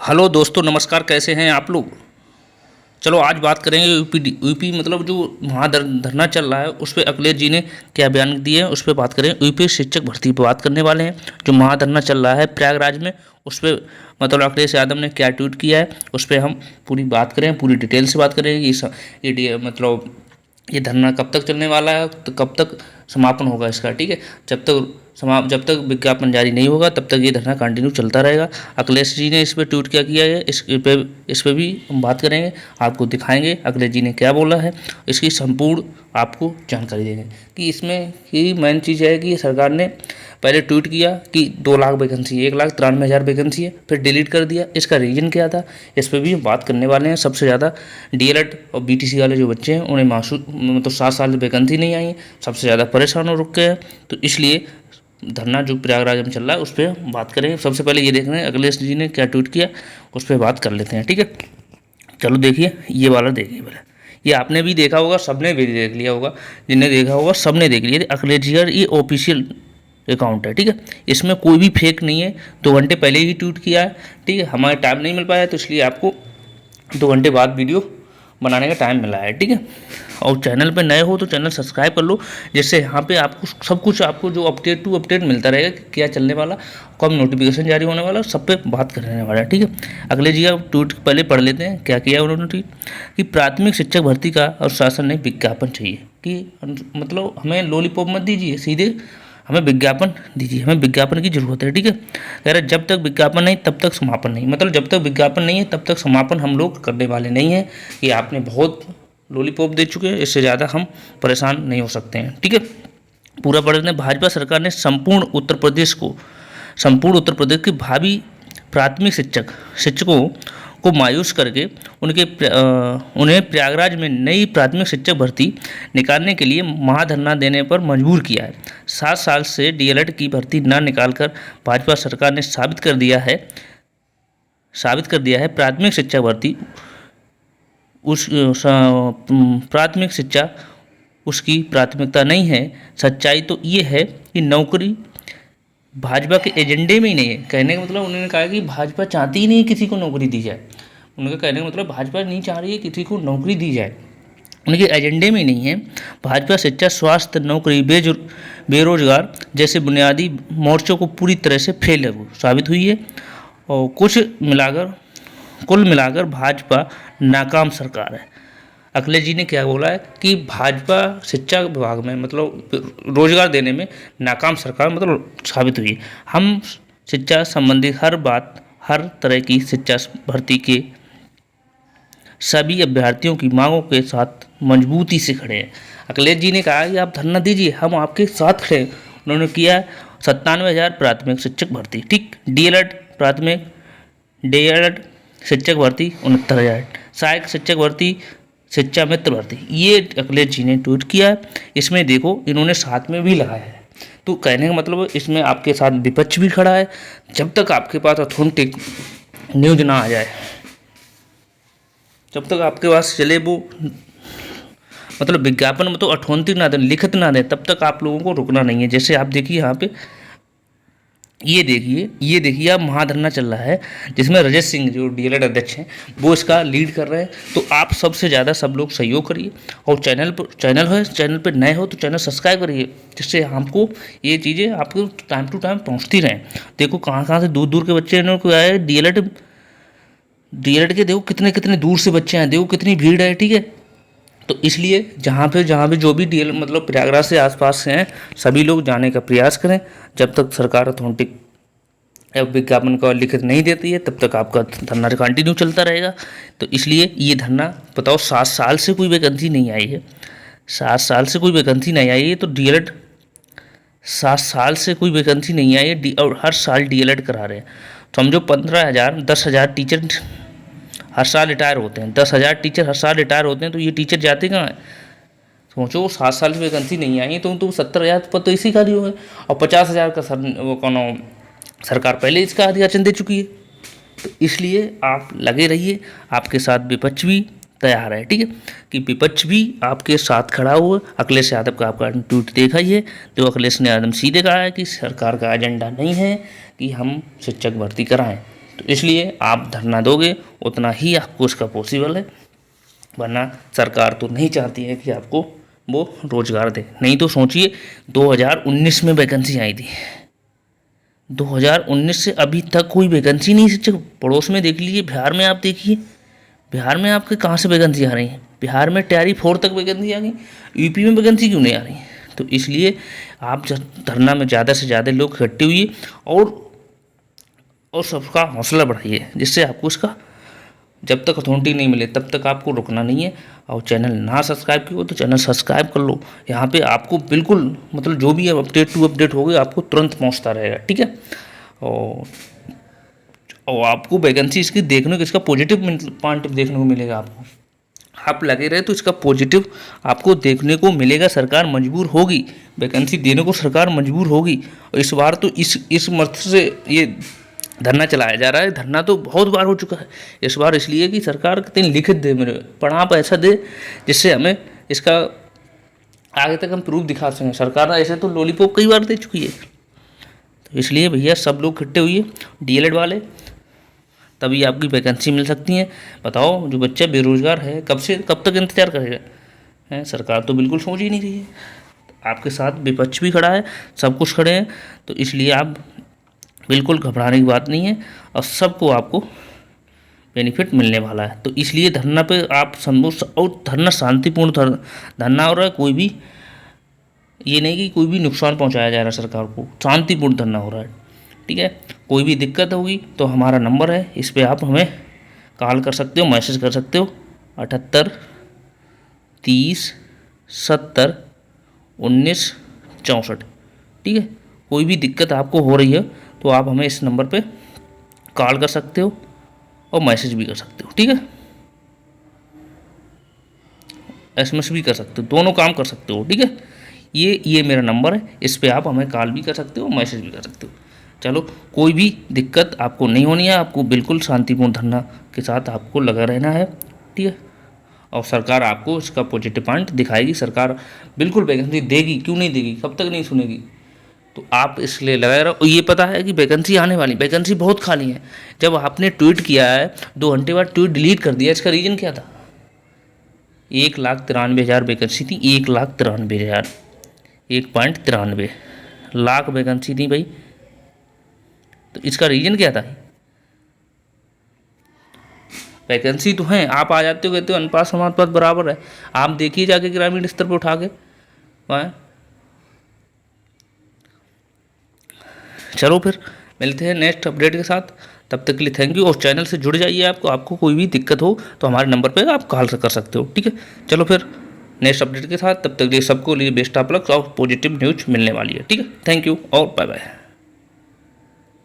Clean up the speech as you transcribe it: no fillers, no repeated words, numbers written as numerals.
Hello दोस्तों, नमस्कार। कैसे हैं आप लोग। चलो आज बात करेंगे यूपी मतलब जो धरना चल रहा है उस पर अखिलेश जी ने क्या बयान दिए हैं उस पर बात करें। यूपी शिक्षक भर्ती पर बात करने वाले हैं। जो महाधरना चल रहा है प्रयागराज में उस पर मतलब अखिलेश यादव ने क्या ट्वीट किया है उस पर हम पूरी बात करें, पूरी डिटेल से बात करेंगे। मतलब ये धरना कब तक चलने वाला है, तो कब तक समापन होगा इसका। ठीक है, जब तक विज्ञापन जारी नहीं होगा तब तक ये धरना कंटिन्यू चलता रहेगा। अखिलेश जी ने इस पर ट्वीट क्या किया है इस पे भी हम बात करेंगे, आपको दिखाएंगे अखिलेश जी ने क्या बोला है, इसकी संपूर्ण आपको जानकारी देंगे। कि इसमें ही मेन चीज़ है कि सरकार ने पहले ट्वीट किया कि 2 लाख वैकेंसी, 1,93,000 वैकेंसी है, फिर डिलीट कर दिया। इसका रीज़न क्या था इस पर भी हम बात करने वाले हैं। सबसे ज़्यादा डीएलएड और बीटीसी वाले जो बच्चे हैं उन्हें मतलब 7 साल वैकेंसी नहीं आई है, सबसे ज़्यादा परेशान हो रुके हैं। तो इसलिए धरना जो प्रयागराज में चल रहा है उस पर बात करेंगे। सबसे पहले ये देख रहे हैं अखिलेश जी ने क्या ट्वीट किया, उस पर बात कर लेते हैं। ठीक है, चलो देखिए, ये वाला देखिए पहले। ये आपने भी देखा होगा, सबने भी देख लिया होगा, जिन्हें देखा होगा सबने देख लिया। अखिलेश जी का ये ऑफिशियल अकाउंट है। ठीक है, इसमें कोई भी फेक नहीं है। 2 घंटे पहले ही ट्वीट किया है। ठीक है, हमारे टाइम नहीं मिल पाया तो इसलिए आपको 2 घंटे बाद वीडियो बनाने का टाइम मिला है। ठीक है, और चैनल पे नए हो तो चैनल सब्सक्राइब कर लो, जिससे यहाँ पे आपको सब कुछ, आपको जो अपडेट टू अपडेट मिलता रहेगा कि क्या चलने वाला, कब नोटिफिकेशन जारी होने वाला, सब पे बात करने वाला है। ठीक है, अगले जी का ट्वीट पहले पढ़ लेते हैं क्या किया उन्होंने ट्वीट। कि प्राथमिक शिक्षक भर्ती का और शासन ने विज्ञापन चाहिए। कि मतलब हमें लॉलीपॉप मत दीजिए, सीधे हमें विज्ञापन दीजिए, हमें विज्ञापन की जरूरत है। ठीक है, कह रहे जब तक विज्ञापन नहीं तब तक समापन नहीं, मतलब जब तक विज्ञापन नहीं है तब तक समापन हम लोग करने वाले नहीं है। कि आपने बहुत लॉलीपॉप दे चुके हैं, इससे ज़्यादा हम परेशान नहीं हो सकते हैं। ठीक है, पूरा पढ़ ने भाजपा सरकार ने संपूर्ण उत्तर प्रदेश के भावी प्राथमिक शिक्षकों को मायूस करके उन्हें प्रयागराज में नई प्राथमिक शिक्षक भर्ती निकालने के लिए महाधरना देने पर मजबूर किया है। 7 साल से डीएलएड की भर्ती न निकालकर भाजपा सरकार ने साबित कर दिया है प्राथमिक शिक्षा भर्ती प्राथमिक शिक्षा उसकी प्राथमिकता नहीं है। सच्चाई तो ये है कि नौकरी भाजपा के एजेंडे में ही नहीं है। कहने का मतलब उन्होंने कहा कि भाजपा चाहती ही नहीं किसी को नौकरी दी जाए। उनका कहने का मतलब भाजपा नहीं चाह रही है किसी को नौकरी दी जाए, उनके एजेंडे में ही नहीं है। भाजपा शिक्षा, स्वास्थ्य, नौकरी, बेरोजगार जैसे बुनियादी मोर्चों को पूरी तरह से फेल साबित हुई है। और कुल मिलाकर भाजपा नाकाम सरकार है। अखिलेश जी ने क्या बोला है कि भाजपा शिक्षा विभाग में मतलब रोजगार देने में नाकाम सरकार मतलब साबित हुई है। हम शिक्षा संबंधी हर तरह की शिक्षा भर्ती के सभी अभ्यर्थियों की मांगों के साथ मजबूती से खड़े हैं। अखिलेश जी ने कहा कि आप धरना दीजिए, हम आपके साथ खड़े हैं। उन्होंने किया 97,000 प्राथमिक शिक्षक भर्ती। ठीक, डीएलएड शिक्षक भर्ती 69,000, सहायक शिक्षक भर्ती, शिक्षा मित्र भर्ती, ये अखिलेश जी ने ट्वीट किया है। इसमें देखो इन्होंने साथ में भी लगाया है। तो कहने का मतलब इसमें आपके साथ विपक्ष भी खड़ा है। जब तक आपके पास ऑथेंटिक न्यूज ना आ जाए, जब तक आपके पास चले वो मतलब विज्ञापन में तो अठोंतिक ना दें, लिखित ना दें, तब तक आप लोगों को रुकना नहीं है। जैसे आप देखिए यहाँ पे ये देखिए आप महाधरना चल रहा है जिसमें रजत सिंह जो डीएलएड अध्यक्ष हैं वो इसका लीड कर रहे हैं। तो आप सबसे ज़्यादा सब लोग सहयोग करिए, और चैनल पर नए हो तो चैनल सब्सक्राइब करिए, जिससे हमको ये चीज़ें आपको टाइम टू टाइम पहुँचती रहें। देखो कहाँ से दूर दूर के बच्चे इन्होंने आए डीएलएड के, देखो कितने दूर से बच्चे हैं, देखो कितनी भीड़ है। ठीक है, तो इसलिए जहाँ पे जो भी डीएल मतलब प्रयागराज से आसपास से हैं सभी लोग जाने का प्रयास करें। जब तक सरकार अथॉन्टिक विज्ञापन का लिखित नहीं देती है तब तक आपका धरना कंटिन्यू चलता रहेगा। तो इसलिए ये धरना बताओ 7 साल से कोई वैकेंसी नहीं आई है, 7 साल से कोई वैकेंसी नहीं आई है। तो डीएलएड 7 साल से कोई वैकेंसी नहीं आई है और हर साल डीएलएड करा रहे हैं। समझो 15,000 10,000 टीचर हर साल रिटायर होते हैं, 10,000 टीचर हर साल रिटायर होते हैं। तो ये टीचर जाते कहाँ हैं। सोचो 7 साल में वैकेंसी नहीं आई तो 70,000 पद तो इसी खाली हो गए, और 50,000 का सरकार पहले इसका अधियाचन दे चुकी है। तो इसलिए आप लगे रहिए, आपके साथ विपक्ष भी तैयार है। ठीक है, कि विपक्ष भी आपके साथ खड़ा हुआ। अखिलेश यादव का आपका ट्वीट देखा ही है, तो अखिलेश ने एकदम सीधे कहा है कि सरकार का एजेंडा नहीं है कि हम शिक्षक भर्ती कराएं। तो इसलिए आप धरना दोगे उतना ही आपको इसका पॉसिबल है, वरना सरकार तो नहीं चाहती है कि आपको वो रोजगार दे। नहीं तो सोचिए 2019 में वैकेंसी आई थी, 2019 से अभी तक कोई वैकेंसी नहीं शिक्षक। पड़ोस में देख लीजिए, बिहार में आप देखिए, बिहार में आपके कहाँ से वैकेंसी आ रही है? बिहार में टेरी 4 तक वैकेंसी आ गई, यूपी में वैकेंसी क्यों नहीं आ रही? तो इसलिए आप धरना में ज़्यादा से ज़्यादा लोग इकट्ठे हुई और सबका हौसला बढ़ाइए, जिससे आपको इसका जब तक अथॉरिटी नहीं मिले तब तक आपको रुकना नहीं है। और चैनल ना सब्सक्राइब किया हो तो चैनल सब्सक्राइब कर लो। यहाँ पे आपको बिल्कुल मतलब जो भी अपडेट टू अपडेट होगी आपको तुरंत पहुँचता रहेगा, ठीक है। और आपको वैकेंसी इसकी देखने को, इसका पॉजिटिव पॉइंट देखने को मिलेगा आपको। आप लगे रहे तो इसका पॉजिटिव आपको देखने को मिलेगा। सरकार मजबूर होगी, वैकेंसी देने को सरकार मजबूर होगी। और इस बार तो इस मत से ये धरना चलाया जा रहा है। धरना तो बहुत बार हो चुका है, इस बार इसलिए कि सरकार कहीं लिखित दे, मेरे पढ़ाप ऐसा दे जिससे हमें इसका आगे तक हम प्रूफ दिखा सकें। सरकार ऐसे तो लॉलीपॉप कई बार दे चुकी है। तो इसलिए भैया सब लोग इकट्ठे हुए, डीएलएड वाले, तभी आपकी वैकेंसी मिल सकती है। बताओ, जो बच्चा बेरोजगार है कब तक इंतजार करेगा? है सरकार तो बिल्कुल सोच ही नहीं रही है। आपके साथ विपक्ष भी खड़ा है, सब कुछ खड़े हैं। तो इसलिए आप बिल्कुल घबराने की बात नहीं है, और सबको आपको बेनिफिट मिलने वाला है। तो इसलिए धरना पे आप और धरना शांतिपूर्ण धरना हो रहा है। कोई भी ये नहीं कि कोई भी नुकसान पहुंचाया जा रहा है सरकार को, शांतिपूर्ण धरना हो रहा है, ठीक है। कोई भी दिक्कत होगी तो हमारा नंबर है, इस पर आप हमें कॉल कर सकते हो, मैसेज कर सकते हो, 78 30 70 19 64, ठीक है। कोई भी दिक्कत आपको हो रही है तो आप हमें इस नंबर पे कॉल कर सकते हो और मैसेज भी कर सकते हो, ठीक है। एसएमएस भी कर सकते हो, दोनों काम कर सकते हो, ठीक है। ये मेरा नंबर है, इस पे आप हमें कॉल भी कर सकते हो, मैसेज भी कर सकते हो। चलो, कोई भी दिक्कत आपको नहीं होनी है, आपको बिल्कुल शांतिपूर्ण धरना के साथ आपको लगा रहना है, ठीक है। और सरकार आपको इसका पॉजिटिव पॉइंट दिखाएगी। सरकार बिल्कुल वैकेंसी देगी, क्यों नहीं देगी, कब तक नहीं सुनेगी। तो आप इसलिए लगाए रहो। ये पता है कि वैकेंसी आने वाली, वैकेंसी बहुत खाली है। जब आपने ट्वीट किया है 2 घंटे बाद ट्वीट डिलीट कर दिया, इसका रीज़न क्या था? 1,93,000 वैकेंसी थी, 1,93,000, 1.93 लाख वैकेंसी थी भाई। तो इसका रीज़न क्या था? वैकेंसी तो है, आप आ जाते हो, कहते हो अनुपात समानुपात बराबर है। आप देखिए जाके ग्रामीण स्तर पर उठा के वहाँ। चलो फिर मिलते हैं नेक्स्ट अपडेट के साथ, तब तक के लिए थैंक यू। और चैनल से जुड़ जाइए। आपको कोई भी दिक्कत हो तो हमारे नंबर पे आप कॉल कर सकते हो, ठीक है। चलो फिर नेक्स्ट अपडेट के साथ, तब तक के लिए सबको लिए बेस्ट ऑफ लक और पॉजिटिव न्यूज मिलने वाली है, ठीक है। थैंक यू और बाय बाय।